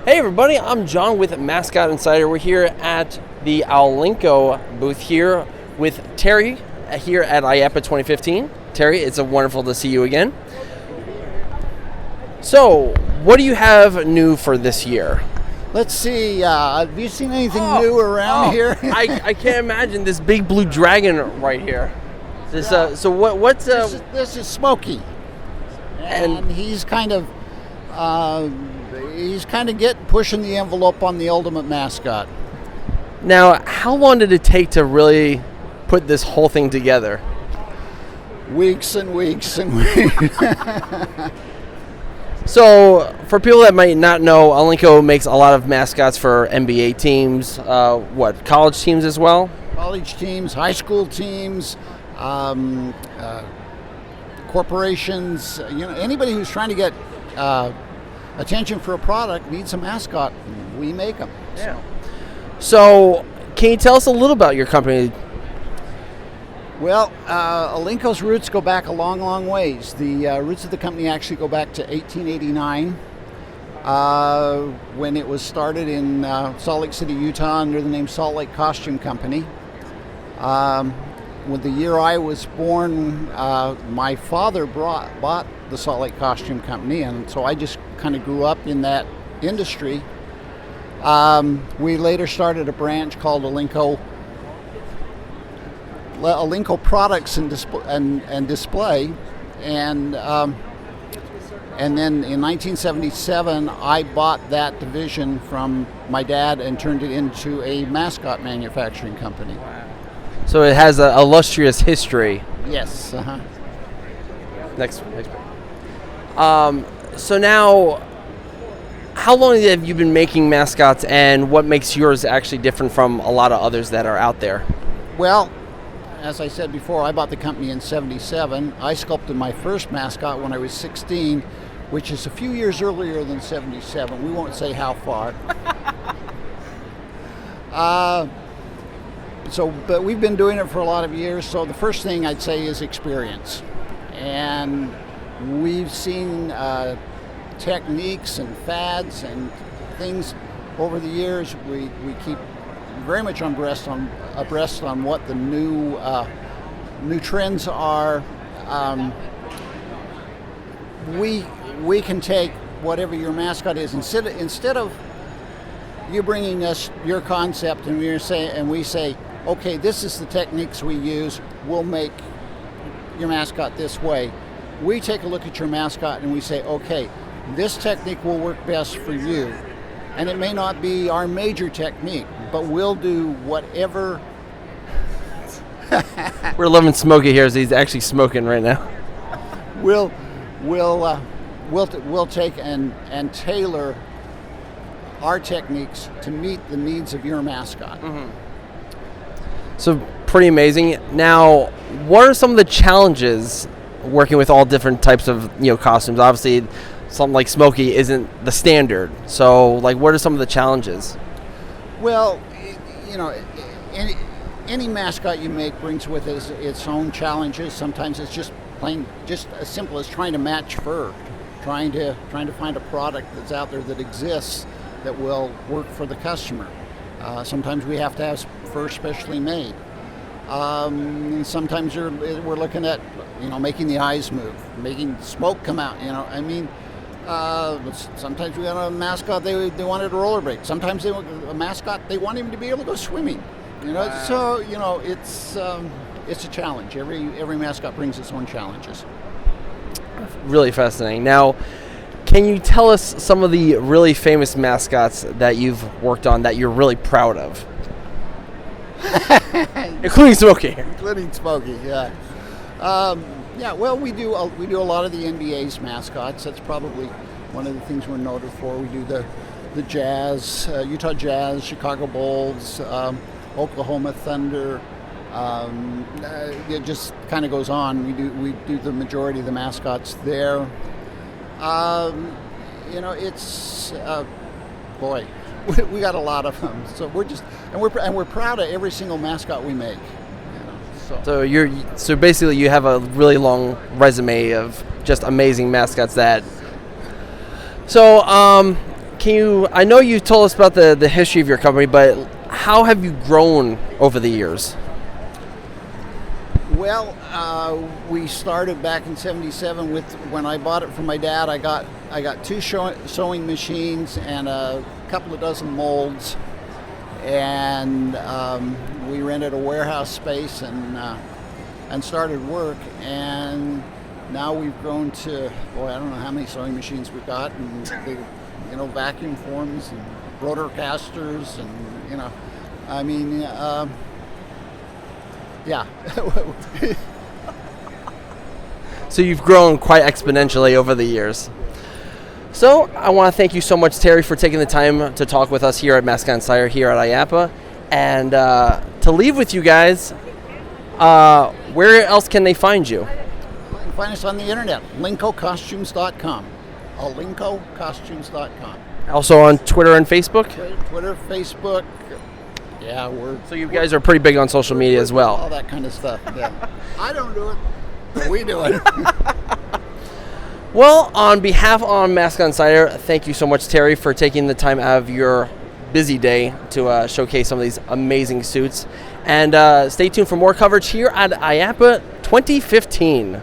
Hey everybody, I'm John with Mascot Insider. We're here at the Alinco booth here with Terry here at IAAPA 2015. Terry, it's wonderful to see you again. So, what do you have new for this year? Let's see, have you seen anything new around here? I can't imagine this big blue dragon right here. This, This is Smokey, and he's kind of pushing the envelope on the ultimate mascot. Now, how long did it take to really put this whole thing together? Weeks and weeks and weeks. So, for people that might not know, Alinco makes a lot of mascots for NBA teams, college teams as well? College teams, high school teams, corporations. Anybody who's trying to get attention for a product needs a mascot. We make them. Yeah. So, can you tell us a little about your company? Well, Alinco's roots go back a long, long ways. The roots of the company actually go back to 1889 when it was started in Salt Lake City, Utah under the name Salt Lake Costume Company. When the year I was born, my father bought the Salt Lake Costume Company, and so I just kind of grew up in that industry. We later started a branch called Alinco Products and Display, and then in 1977 I bought that division from my dad and turned it into a mascot manufacturing company. So it has an illustrious history. Yes. Uh-huh. Next. So now, how long have you been making mascots, and what makes yours actually different from a lot of others that are out there? Well, as I said before, I bought the company in 77. I sculpted my first mascot when I was 16, which is a few years earlier than 77. We won't say how far. But we've been doing it for a lot of years, so the first thing I'd say is experience. And we've seen techniques and fads and things over the years. We keep very much abreast on what the new trends are. We can take whatever your mascot is, instead of you bringing us your concept and we say, okay, this is the techniques we use, we'll make your mascot this way. We take a look at your mascot and we say, okay, this technique will work best for you. And it may not be our major technique, but we'll do whatever. We're loving Smokey here, as he's actually smoking right now. We'll take and tailor our techniques to meet the needs of your mascot. Mm-hmm. So pretty amazing. Now, what are some of the challenges working with all different types of costumes? Obviously, something like Smokey isn't the standard. So, what are some of the challenges? Well, any mascot you make brings with it its own challenges. Sometimes it's just as simple as trying to match fur, trying to find a product that's out there that exists that will work for the customer. Sometimes we have to have fur specially made. Sometimes we're looking at making the eyes move, making smoke come out. Sometimes we have a mascot they wanted to rollerblade. Sometimes a mascot they want him to be able to go swimming. Wow. So it's a challenge. Every mascot brings its own challenges. Really fascinating. Now, can you tell us some of the really famous mascots that you've worked on that you're really proud of? Including Smokey. Including Smokey, yeah. Well, we do a lot of the NBA's mascots. That's probably one of the things we're noted for. We do the Jazz, Utah Jazz, Chicago Bulls, Oklahoma Thunder. It just kind of goes on. We do the majority of the mascots there. It's boy, we got a lot of them. So we're proud of every single mascot we make. So basically you have a really long resume of just amazing mascots that. So can you? I know you told us about the history of your company, but how have you grown over the years? Well, we started back in '77 with when I bought it from my dad. I got 2 sewing machines and a couple of dozen molds, and we rented a warehouse space and started work. And now we've grown to, boy, I don't know how many sewing machines we've got, and vacuum forms and rotor casters, and I mean, yeah. So you've grown quite exponentially over the years. So I want to thank you so much, Terry, for taking the time to talk with us here at Mascot and Sire here at IAAPA. And to leave with you guys, where else can they find you? You can find us on the internet, alincocostumes.com. alincocostumes.com. Also on Twitter and Facebook? Twitter, Facebook. Yeah, So you guys are pretty big on social media as well. All that kind of stuff, yeah. I don't do it, but we do it. Well, on behalf of Mascot and Sire, thank you so much, Terry, for taking the time out of your busy day to showcase some of these amazing suits. And stay tuned for more coverage here at IAAPA 2015.